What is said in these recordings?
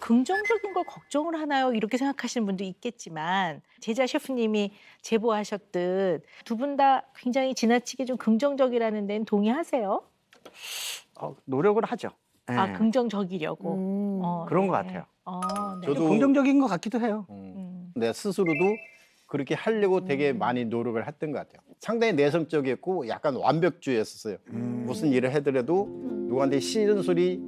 긍정적인 걸 걱정을 하나요? 이렇게 생각하시는 분도 있겠지만 제자 셰프님이 제보하셨듯 두 분 다 굉장히 지나치게 좀 긍정적이라는 데는 동의하세요? 노력을 하죠. 아, 예. 긍정적이려고. 그런 네. 것 같아요. 네. 저도 긍정적인 것 같기도 해요. 내 스스로도 그렇게 하려고 되게 많이 노력을 했던 것 같아요. 상당히 내성적이었고 약간 완벽주의였었어요. 무슨 일을 하더라도 누구한테 싫은 소리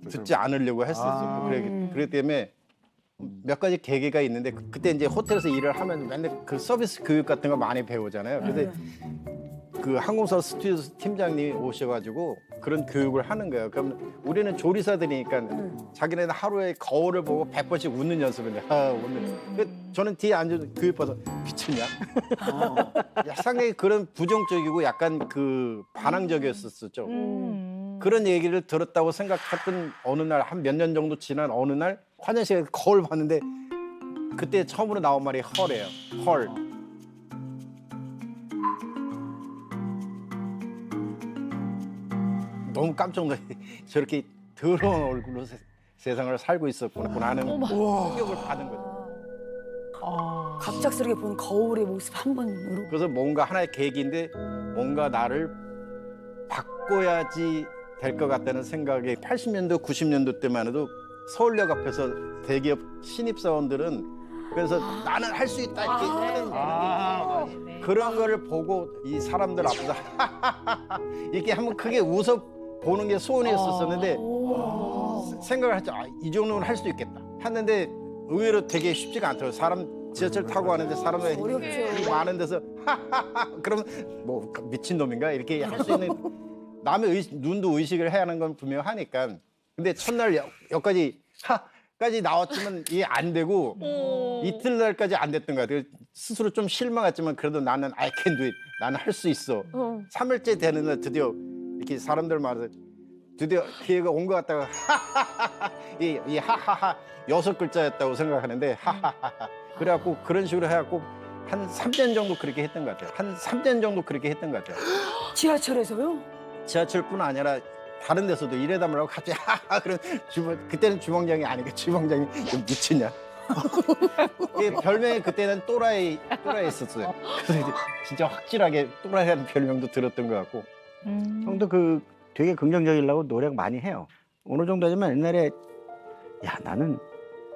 듣지 않으려고 했었고 그렇기 때문에 몇 가지 계기가 있는데 그때 이제 호텔에서 일을 하면 맨날 그 서비스 교육 같은 거 많이 배우잖아요. 그래서 그 항공사 스튜디오스 팀장님이 오셔가지고 그런 교육을 하는 거예요. 그럼 우리는 조리사들이니까 자기네는 하루에 거울을 보고 100번씩 웃는 연습을 해요. 오늘. 저는 뒤에 앉아서 교육받아 미쳤냐? 야, 상당히 그런 부정적이고 약간 그 반항적이었었죠. 그런 얘기를 들었다고 생각했던 어느 날 한 몇 년 정도 지난 어느 날 화장실에 거울 봤는데 그때 처음으로 나온 말이 헐이에요. 헐. 너무 깜짝 놀래. 저렇게 더러운 얼굴로 세상을 살고 있었구나 하는 충격을 받은 거죠. 갑작스럽게 본 거울의 모습 한 번으로. 그래서 뭔가 하나의 계기인데 뭔가 나를 바꿔야지 될 것 같다는 생각이 80년도, 90년도 때만 해도 서울역 앞에서 대기업 신입사원들은 그래서 나는 할 수 있다 이렇게 하는 그런 거를 보고 이 사람들 앞에서 이렇게 한번 크게 웃어 보는 게 소원이었었는데 생각을 했죠. 이 정도는 할 수 있겠다 했는데 의외로 되게 쉽지가 않더라고요. 사람 지하철 타고 가는데 사람들이 어렵죠. 많은 데서 그러면 뭐 미친놈인가 이렇게 할 수 있는 남의 눈도 의식을 해야 하는 건 분명하니까 근데 첫날 여기까지 까지 나왔지만 이게 안 되고 이틀날까지 안 됐던 것 같아요. 스스로 좀 실망했지만 그래도 나는 I can do it. 나는 할 수 있어. 3일째 되는 날 드디어 이렇게 사람들 말해서 드디어 기회가 온 것 같다가 이 하하하 6글자였다고 생각하는데 하하하 그래갖고 그런 식으로 해갖고 한 3년 정도 그렇게 했던 것 같아요. 한 3년 정도 그렇게 했던 것 같아요. 지하철에서요? 지하철뿐 아니라 다른 데서도 이래다 말하고 갑자기 하하 그런 그때는 주방장이 아니고 주방장이 좀 미쳤냐? 이게 별명이 그때는 또라이였었어요. 그래서 이제 진짜 확실하게 또라이라는 별명도 들었던 것 같고. 형도 그 되게 긍정적이려고 노력 많이 해요. 어느 정도 되면 옛날에 야 나는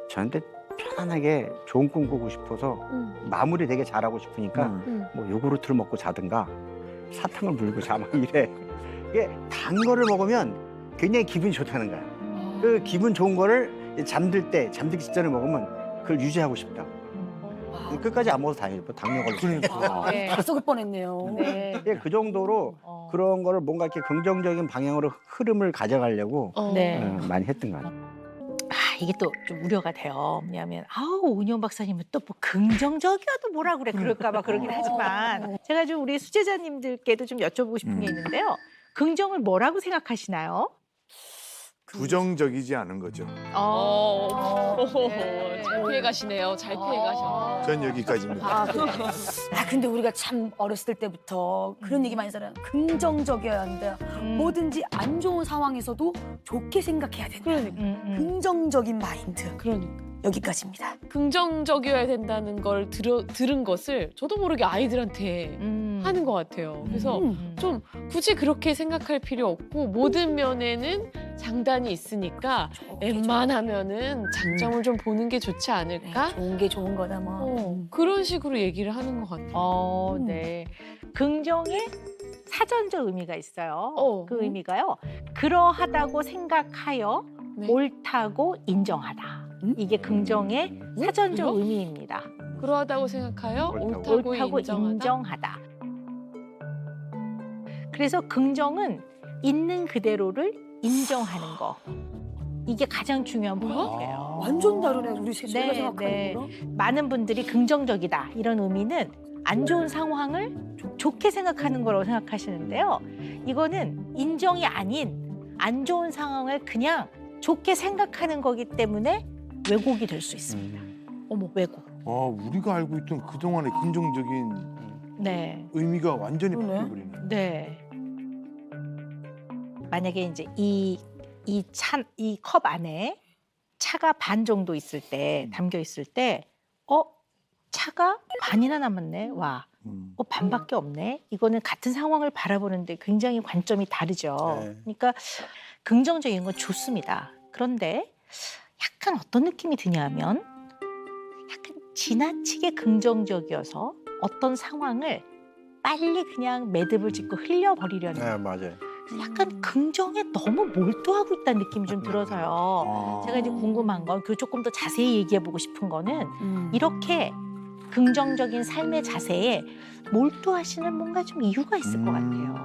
저한테 편안하게 좋은 꿈 꾸고 싶어서 마무리 되게 잘하고 싶으니까 뭐 요구르트를 먹고 자든가 사탕을 물고 자 막 이래. 이게 단 거를 먹으면 굉장히 기분이 좋다는 거야. 그 기분 좋은 거를 잠들 때 잠들기 직전에 먹으면 그걸 유지하고 싶다. 끝까지 안 먹어서 다행이죠. 뭐 당뇨 걸리니까. 네. 다 썩을 뻔했네요. 네. 그 정도로 그런 거를 뭔가 이렇게 긍정적인 방향으로 흐름을 가져가려고 네. 많이 했던 것 같아요. 이게 또 좀 우려가 돼요. 왜냐하면 은영 박사님은 또 뭐 긍정적이어도 뭐라 그래 그럴까 봐 그러긴 하지만 제가 좀 우리 수제자님들께도 좀 여쭤보고 싶은 게 있는데요. 긍정을 뭐라고 생각하시나요? 부정적이지 않은 거죠. 네. 잘 피해 가시네요. 잘 피해 가셔. 전 여기까지입니다. 근데 우리가 참 어렸을 때부터 그런 얘기 많이 하잖아요. 긍정적이어야 한다. 뭐든지 안 좋은 상황에서도 좋게 생각해야 된다. 긍정적인 마인드. 그러니까. 여기까지입니다. 긍정적이어야 된다는 걸 들은 것을 저도 모르게 아이들한테 하는 것 같아요. 그래서 좀 굳이 그렇게 생각할 필요 없고 모든 면에는 장단이 있으니까 웬만하면은 장점을 좀 보는 게 좋지 않을까? 좋은 게 좋은 거다 뭐. 그런 식으로 얘기를 하는 것 같아요. 네. 긍정의 사전적 의미가 있어요. 그 음. 의미가요. 그러하다고 생각하여 네. 옳다고 인정하다. 이게 긍정의 사전적 의미입니다. 그러하다고 생각하여 옳다고 옳다고 인정하다. 인정하다. 그래서 긍정은 있는 그대로를 인정하는 거. 이게 가장 중요한 포인트예요. 완전 다르네 우리 저희가 네, 생각하는 네. 거랑. 많은 분들이 긍정적이다 이런 의미는 안 좋은 상황을 좋게 생각하는 거라고 생각하시는데요. 이거는 인정이 아닌 안 좋은 상황을 그냥 좋게 생각하는 거기 때문에 왜곡이 될 수 있습니다. 왜곡. 우리가 알고 있던 그동안의 긍정적인 네. 의미가 완전히 그러네. 바뀌어버리네. 네. 만약에 이제 이 컵 안에 차가 반 정도 있을 때 담겨 있을 때 차가 반이나 남았네. 와. 반밖에 없네. 이거는 같은 상황을 바라보는데 굉장히 관점이 다르죠. 네. 그러니까 긍정적인 건 좋습니다. 그런데 약간 어떤 느낌이 드냐면 약간 지나치게 긍정적이어서 어떤 상황을 빨리 그냥 매듭을 짓고 흘려버리려는 네, 맞아요. 약간 긍정에 너무 몰두하고 있다는 느낌이 좀 들어서요. 아. 제가 이제 궁금한 건 그 조금 더 자세히 얘기해보고 싶은 거는 음. 이렇게 긍정적인 삶의 자세에 몰두하시는 뭔가 좀 이유가 있을 것 같아요.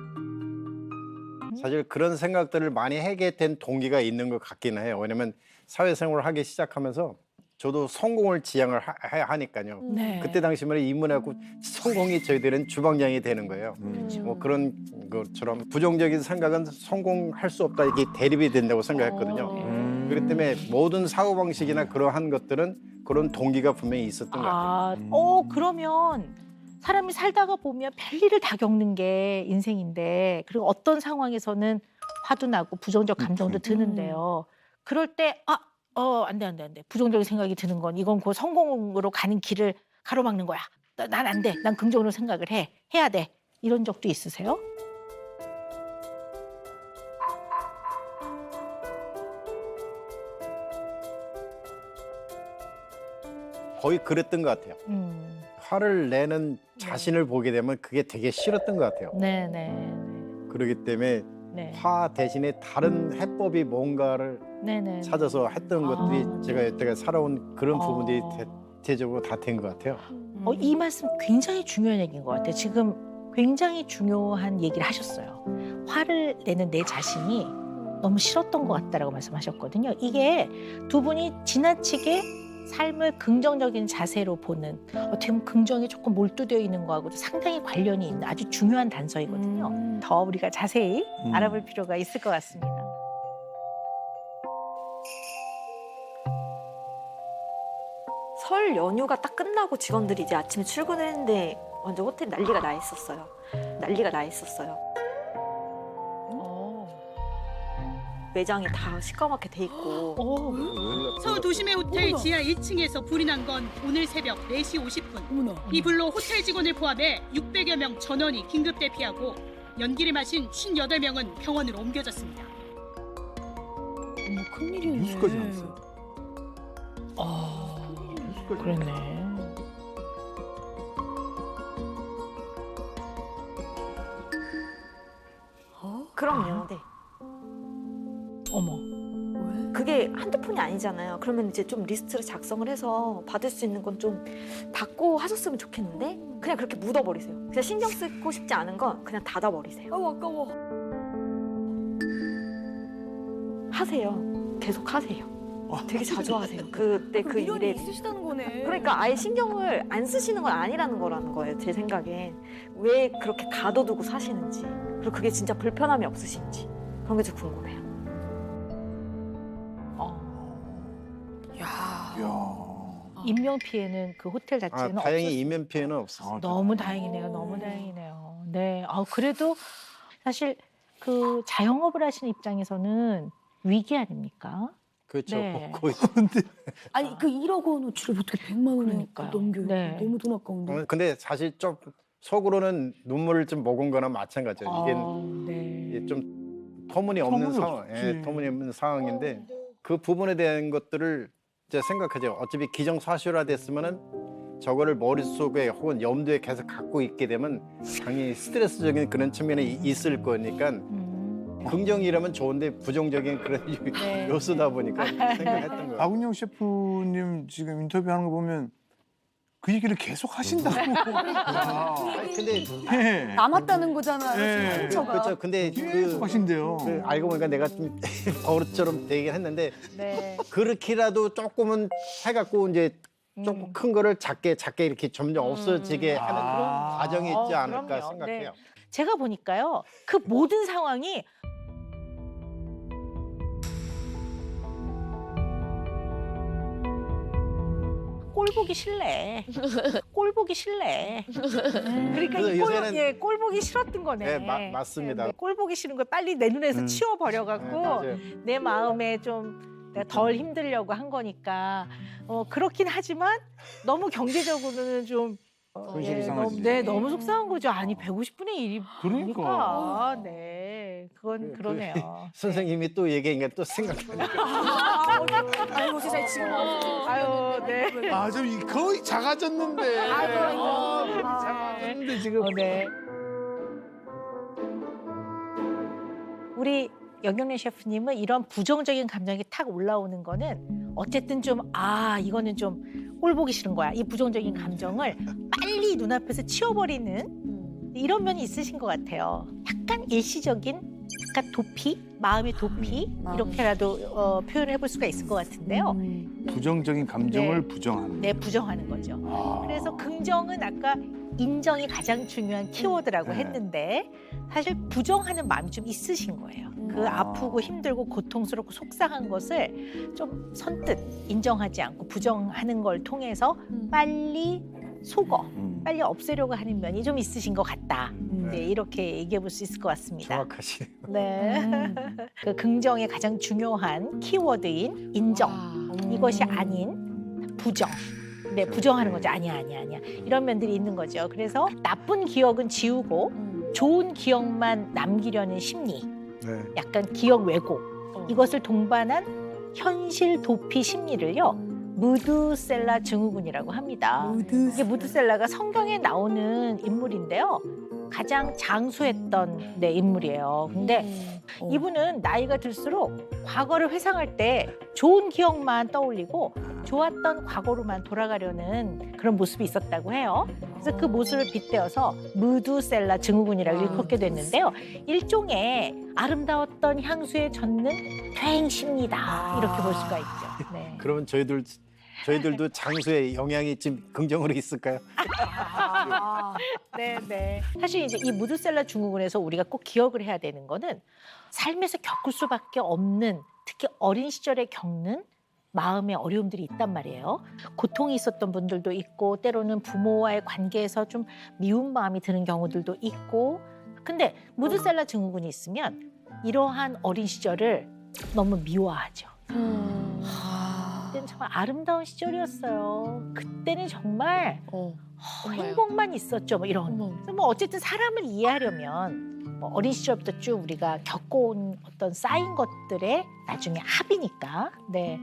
사실 그런 생각들을 많이 하게 된 동기가 있는 것 같긴 해요. 왜냐면 사회생활을 하기 시작하면서 저도 성공을 지향을 하니까요. 네. 그때 당시만 입문하고 성공이 저희들은 주방장이 되는 거예요. 뭐 그런 것처럼 부정적인 생각은 성공할 수 없다, 이게 대립이 된다고 생각했거든요. 그렇기 때문에 모든 사고방식이나 그러한 것들은 그런 동기가 분명히 있었던 것 같아요. 그러면 사람이 살다가 보면 별일을 다 겪는 게 인생인데, 그리고 어떤 상황에서는 화도 나고 부정적 감정도 드는데요. 그럴 때 안 돼. 부정적인 생각이 드는 건 이건 곧 성공으로 가는 길을 가로막는 거야. 난 안 돼. 난 긍정으로 생각을 해야 돼. 이런 적도 있으세요? 거의 그랬던 것 같아요. 화를 내는 자신을 보게 되면 그게 되게 싫었던 것 같아요. 네네. 그렇기 때문에 네. 화 대신에 다른 해법이 뭔가를 네네. 찾아서 했던 것들이 아. 제가 여태까지 살아온 그런 부분들이 어. 대체적으로 다 된 것 같아요. 이 말씀 굉장히 중요한 얘기인 것 같아요. 지금 굉장히 중요한 얘기를 하셨어요. 화를 내는 내 자신이 너무 싫었던 것 같다라고 말씀하셨거든요. 이게 두 분이 지나치게 삶을 긍정적인 자세로 보는, 어떻게 보면 긍정이 조금 몰두되어 있는 거하고도 상당히 관련이 있는 아주 중요한 단서이거든요. 더 우리가 자세히 알아볼 필요가 있을 것 같습니다. 설 연휴가 딱 끝나고 직원들이 이제 아침에 출근을 했는데 완전 호텔 난리가 나 있었어요. 난리가 나 있었어요. 매장이 다 시꺼멓게 돼 있고. 서울 도심의 호텔 지하 1층에서 불이 난 건 오늘 새벽 4시 50분. 어머나. 이 불로 호텔 직원을 포함해 600여 명 전원이 긴급 대피하고 연기를 마신 58명은 병원으로 옮겨졌습니다. 어머, 큰일이네. 뉴스까지 났어요. 그랬네. 그럼요. 네. 어머. 그게 한두 푼이 아니잖아요. 그러면 이제 좀 리스트를 작성을 해서 받을 수 있는 건 좀 받고 하셨으면 좋겠는데 그냥 그렇게 묻어버리세요. 그냥 신경 쓰고 싶지 않은 건 그냥 닫아버리세요. 아까워. 하세요. 계속 하세요. 되게 자주 하세요. 그때 그 미련이 일에. 있으시다는 거네. 그러니까 아예 신경을 안 쓰시는 건 아니라는 거라는 거예요. 제 생각엔. 왜 그렇게 가둬두고 사시는지. 그리고 그게 진짜 불편함이 없으신지. 그런 게 좀 궁금해요. 인명 피해는 그 호텔 자체는 다행히 없었어요. 인면 피해는 없었어요. 너무 다행이네요. 너무 다행이네요. 네. 그래도 사실 그 자영업을 하시는 입장에서는 위기 아닙니까? 그렇죠. 네. 거의. 아니 그 1억 원어치를 어떻게 100만 원에 그러니까요. 넘겨요? 네. 너무 돈 아까운데. 근데 사실 좀 속으로는 눈물을 좀 머금 거나 마찬가지예요. 네. 이게 좀 터무니없는 상황, 터무니없지. 터무니없는 상황인데 그 부분에 대한 것들을 이제 생각하죠. 어차피 기정사실화됐으면은 저거를 머릿속에 혹은 염두에 계속 갖고 있게 되면 당연히 스트레스적인 그런 측면이 있을 거니까 긍정이라면 좋은데 부정적인 그런 네. 요소다 보니까 생각했던 거예요. 박은영 셰프님 지금 인터뷰하는 거 보면 그 얘기를 계속 하신다고. 근데 예. 남았다는 거잖아요. 네. 지금 상처가. 그렇죠. 근데 계속 하신대요. 알고 보니까 내가 좀 버릇처럼 되긴 했는데 네. 그렇게라도 조금은 해갖고 이제 조금 큰 거를 작게 이렇게 점점 없어지게 하는 그런 과정이 있지 않을까 그럼요. 생각해요. 네. 제가 보니까요. 그 모든 상황이 꼴 보기 싫네. 꼴 보기 싫네. 그러니까 이 요새는- 꼴 보기 싫었던 거네. 네, 맞습니다. 꼴 보기 싫은 걸 빨리 내 눈에서 치워버려갖고 네, 맞아요. 내 마음에 좀 내가 덜 힘들려고 한 거니까 그렇긴 하지만 너무 경제적으로는 좀 손실이 상하지. 너무 속상한 거죠. 아니 150분의 1이니까. 그러니까. 네, 그건 그러네요. 선생님이 또 얘기하니까 또 생각나니까. 아이고 세상에 지금 아유, 네. 아, 좀 거의 작아졌는데. 아이고. 작아졌는데 지금. 네. 우리 영경래 셰프님은 이런 부정적인 감정이 탁 올라오는 거는 어쨌든 좀 이거는 좀 꼴 보기 싫은 거야. 이 부정적인 감정을 빨리 눈앞에서 치워버리는 이런 면이 있으신 것 같아요. 약간 일시적인 약간 도피, 마음의 도피 이렇게라도 표현을 해볼 수가 있을 것 같은데요. 부정적인 감정을 네. 부정하는. 네, 부정하는 거죠. 그래서 긍정은 아까 인정이 가장 중요한 키워드라고 네. 했는데 사실 부정하는 마음이 좀 있으신 거예요. 그 아프고 힘들고 고통스럽고 속상한 것을 좀 선뜻 인정하지 않고 부정하는 걸 통해서 빨리 속어, 빨리 없애려고 하는 면이 좀 있으신 것 같다. 네, 이렇게 얘기해 볼 수 있을 것 같습니다. 정확하시네요. 네. 그 긍정의 가장 중요한 키워드인 인정. 이것이 아닌 부정. 네, 부정하는 거죠. 아니야. 이런 면들이 있는 거죠. 그래서 나쁜 기억은 지우고 좋은 기억만 남기려는 심리. 네. 약간 기억 왜곡. 이것을 동반한 현실 도피 심리를요. 무드셀라 증후군이라고 합니다. 이게 무드셀라가 성경에 나오는 인물인데요. 가장 장수했던 인물이에요. 근데 이분은 나이가 들수록 과거를 회상할 때 좋은 기억만 떠올리고 좋았던 과거로만 돌아가려는 그런 모습이 있었다고 해요. 그래서 그 모습을 빗대어서 무드셀라 증후군이라고 일컫게 됐는데요. 일종의 아름다웠던 향수에 젖는 퇴행심리다. 이렇게 볼 수가 있죠. 네. 그러면 저희들도 장수의 영향이 좀 긍정으로 있을까요? 네. 사실 이제 이 무드셀라 증후군에서 우리가 꼭 기억을 해야 되는 거는 삶에서 겪을 수밖에 없는 특히 어린 시절에 겪는 마음의 어려움들이 있단 말이에요. 고통이 있었던 분들도 있고 때로는 부모와의 관계에서 좀 미운 마음이 드는 경우들도 있고 근데 무드셀라 증후군이 있으면 이러한 어린 시절을 너무 미워하죠. 그때는 정말 아름다운 시절이었어요. 그때는 정말 행복만 있었죠. 뭐 이런. 그래서 뭐 어쨌든 사람을 이해하려면 뭐 어린 시절부터 쭉 우리가 겪어온 어떤 쌓인 것들의 나중에 합이니까. 네.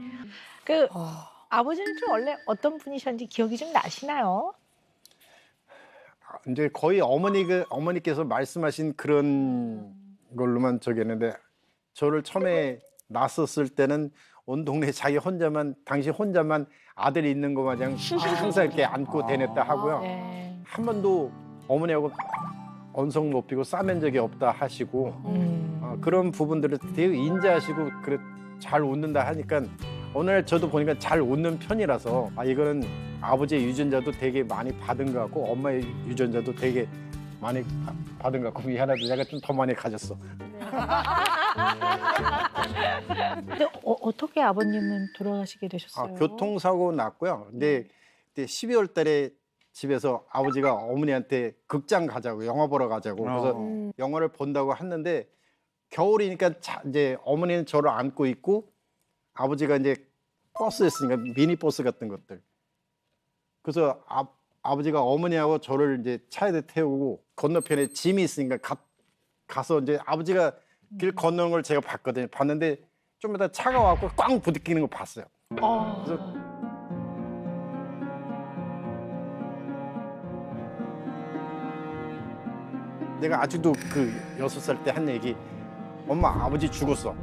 그 아버지는 좀 원래 어떤 분이셨는지 기억이 좀 나시나요? 이제 거의 어머니께서 말씀하신 그런 걸로만 저기 했는데 저를 처음에 낳았을 때는 온 동네 자기 혼자만 당시 혼자만 아들이 있는 거 마냥 항상 이렇게 안고 다녔다 하고요. 네. 한 번도 어머니하고 언성 높이고 싸맨 적이 없다 하시고 그런 부분들을 되게 인지하시고 그래 잘 웃는다 하니까 오늘 저도 보니까 잘 웃는 편이라서 이거는 아버지의 유전자도 되게 많이 받은 것 같고 엄마의 유전자도 되게 많이 받은 것 같고 미안하다 내가 좀 더 많이 가졌어. 근데 어떻게 아버님은 돌아가시게 되셨어요? 교통사고 났고요. 근데 그때 12월 달에 집에서 아버지가 어머니한테 극장 가자고 영화 보러 가자고 그래서 영화를 본다고 했는데 겨울이니까 이제 어머니는 저를 안고 있고 아버지가 이제 버스였으니까 미니버스 같은 것들. 그래서 아버지가 어머니하고 저를 이제 차에 태우고 건너편에 짐이 있으니까 가서 이제 아버지가 길 건너는 걸 제가 봤거든요. 봤는데 좀 이따 차가 와서 꽝 부딪히는 거 봤어요. 그래서 내가 아직도 그 6살 때 한 얘기 엄마 아버지 죽었어.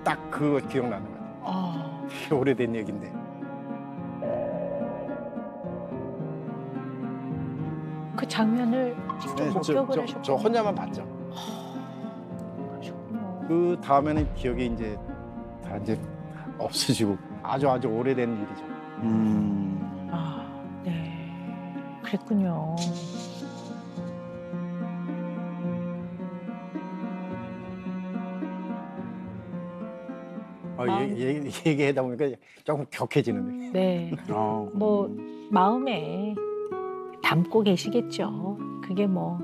딱 그거 기억나는 거 같아요. 되게 오래된 얘기인데. 그 장면을 직접 목격을 하셨군요. 저 혼자만 봤죠. 그 다음에는 기억이 이제 다 이제 없어지고 아주 오래된 일이죠. 네. 그랬군요. 얘기하다 보니까 조금 격해지는데. 네. 뭐 마음에 담고 계시겠죠. 그게 뭐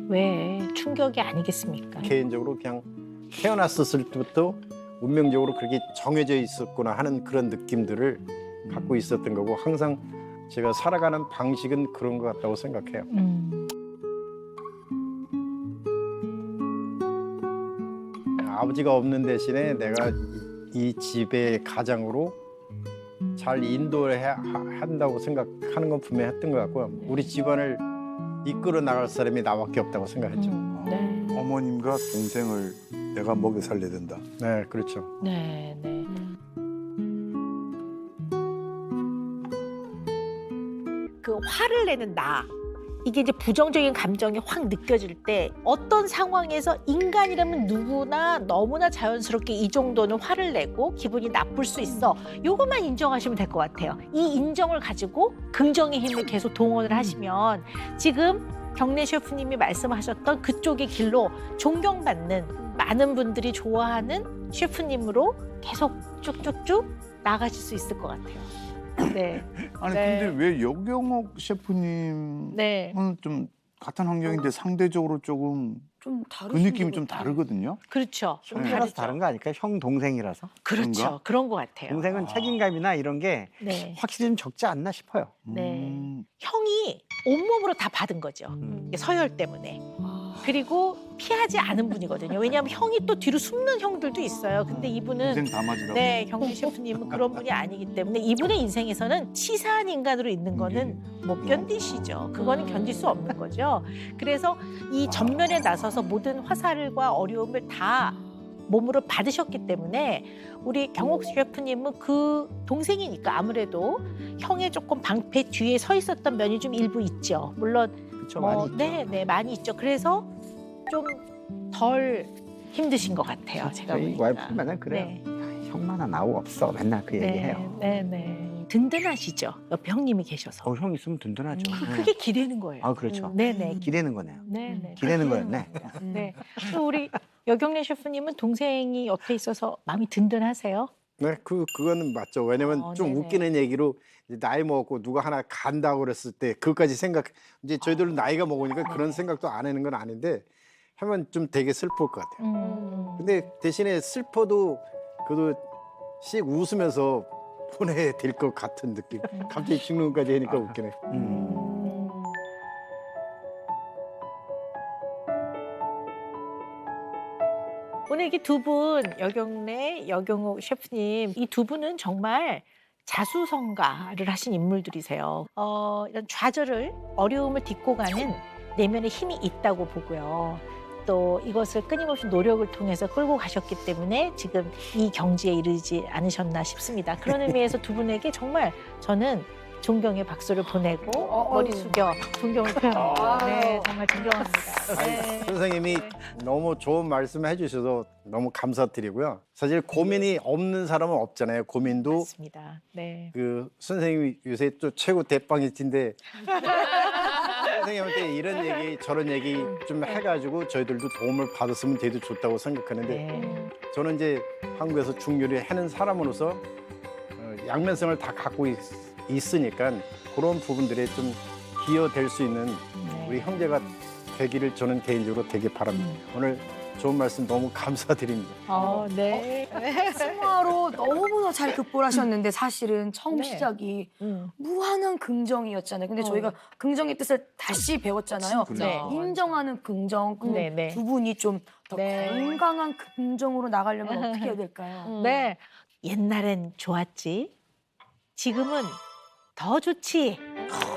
왜 충격이 아니겠습니까? 개인적으로 그냥 태어났을 때부터 운명적으로 그렇게 정해져 있었구나 하는 그런 느낌들을 갖고 있었던 거고 항상 제가 살아가는 방식은 그런 것 같다고 생각해요. 아버지가 없는 대신에 내가 이 집의 가장으로 잘 인도해야 한다고 생각하는 건 분명히 했던 것 같고요. 우리 집안을 이끌어 나갈 사람이 나밖에 없다고 생각했죠. 네. 어머님과 동생을 내가 먹여 살려야 된다. 네, 그렇죠. 네, 네. 그 화를 내는 나. 이게 이제 부정적인 감정이 확 느껴질 때 어떤 상황에서 인간이라면 누구나 너무나 자연스럽게 이 정도는 화를 내고 기분이 나쁠 수 있어. 요것만 인정하시면 될 것 같아요. 이 인정을 가지고 긍정의 힘을 계속 동원을 하시면 지금 경래 셰프님이 말씀하셨던 그쪽의 길로 존경받는 많은 분들이 좋아하는 셰프님으로 계속 쭉쭉쭉 나가실 수 있을 것 같아요. 네. 아니 네. 근데 왜 여경옥 셰프님은 네. 좀 같은 환경인데 상대적으로 조금 좀 그 다르신 느낌이 것 좀 같아요. 다르거든요. 그렇죠. 형이라서 다른 거 아닐까요? 형 동생이라서. 그렇죠. 그런가? 그런 것 같아요. 동생은 책임감이나 이런 게 네. 확실히 좀 적지 않나 싶어요. 네. 형이 온몸으로 다 받은 거죠. 이게 서열 때문에. 그리고 피하지 않은 분이거든요. 왜냐하면 형이 또 뒤로 숨는 형들도 있어요. 근데 이분은 인생 다 맞으라고. 네, 경리 셰프님은 그런 분이 아니기 때문에 이분의 인생에서는 치사한 인간으로 있는 거는 못 견디시죠. 그거는 견딜 수 없는 거죠. 그래서 이 전면에 나서서 모든 화살과 어려움을 다 몸으로 받으셨기 때문에 우리 경옥 셰프님은 그 동생이니까 아무래도 형의 조금 방패 뒤에 서 있었던 면이 좀 일부 있죠. 물론 그렇죠, 많이 있죠. 네, 네, 많이 있죠. 그래서 좀 덜 힘드신 것 같아요. 제가 저희 보니까. 와이프는 맨날 그래요. 네. 야, 형만한 아우 없어. 맨날 그 얘기해요. 네, 네. 든든하시죠. 옆에 형님이 계셔서. 형 있으면 든든하죠. 그게 기대는 거예요. 아 그렇죠. 네, 네. 기대는 거네요. 네, 네. 기대는 거였네. 네. 또 우리 여경래 셰프님은 동생이 옆에 있어서 마음이 든든하세요? 네, 그거는 맞죠. 왜냐면 좀 네네. 웃기는 얘기로 이제 나이 먹고 누가 하나 간다고 그랬을 때 그것까지 생각 이제 저희들은 나이가 먹으니까 그런 생각도 안 하는 건 아닌데 하면 좀 되게 슬플 것 같아요. 근데 대신에 슬퍼도 그래도 씩 웃으면서 보내야 될 것 같은 느낌. 갑자기 죽는 것까지 하니까 웃기네. 오늘 이렇게 두 분, 여경래, 여경옥 셰프님, 이 두 분은 정말 자수성가를 하신 인물들이세요. 이런 좌절을, 어려움을 딛고 가는 내면의 힘이 있다고 보고요. 또 이것을 끊임없이 노력을 통해서 끌고 가셨기 때문에 지금 이 경지에 이르지 않으셨나 싶습니다. 그런 의미에서 두 분에게 정말 저는 존경의 박수를 보내고 머리 숙여 존경을 표현합니다. 네, 정말 존경합니다. 네. 선생님이 너무 좋은 말씀 해주셔서 너무 감사드리고요. 사실 고민이 없는 사람은 없잖아요. 고민도 맞습니다. 네. 그 선생님이 요새 또 최고 대빵이신데 선생님한테 이런 얘기 저런 얘기 좀 해가지고 저희들도 도움을 받았으면 되게 좋다고 생각하는데 네. 저는 이제 한국에서 중요리 하는 사람으로서 양면성을 다 갖고 있으니까 그런 부분들에 좀 기여될 수 있는 우리 형제가 되기를 저는 개인적으로 되게 바랍니다. 오늘 좋은 말씀 너무 감사드립니다. 네. 승화로 너무나 잘 극복하셨는데 사실은 처음 네. 시작이 무한한 긍정이었잖아요. 근데 저희가 긍정의 뜻을 다시 배웠잖아요. 네. 인정하는 긍정. 그럼 네, 네. 두 분이 좀 더 네. 건강한 긍정으로 나가려면 어떻게 해야 될까요? 네. 옛날엔 좋았지. 지금은 더 좋지.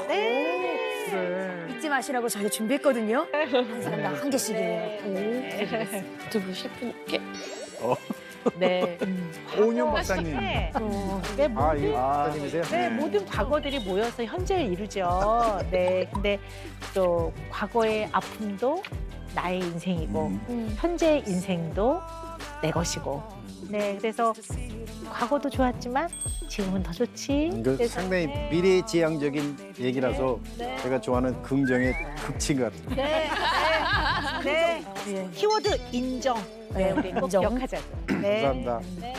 네. 그래. 잊지 마시라고 저희가 준비했거든요. 한 사람당 한 개씩이에요. 두분 셰프님께 네. 오은영 박사님. 네, 모든, 이 박사님이세요? 네, 모든 과거들이 모여서 현재를 이루죠. 네. 근데 또 과거의 아픔도 나의 인생이고 현재의 인생도 내 것이고. 네. 그래서 과거도 좋았지만 지금은 더 좋지. 이거 상당히 미래지향적인 얘기라서 네. 제가 좋아하는 긍정의 극치인 것 같아요. 네. 네. 키워드 인정. 네, 우리 꼭 인정. 기억하자고요. 네. 감사합니다. 네.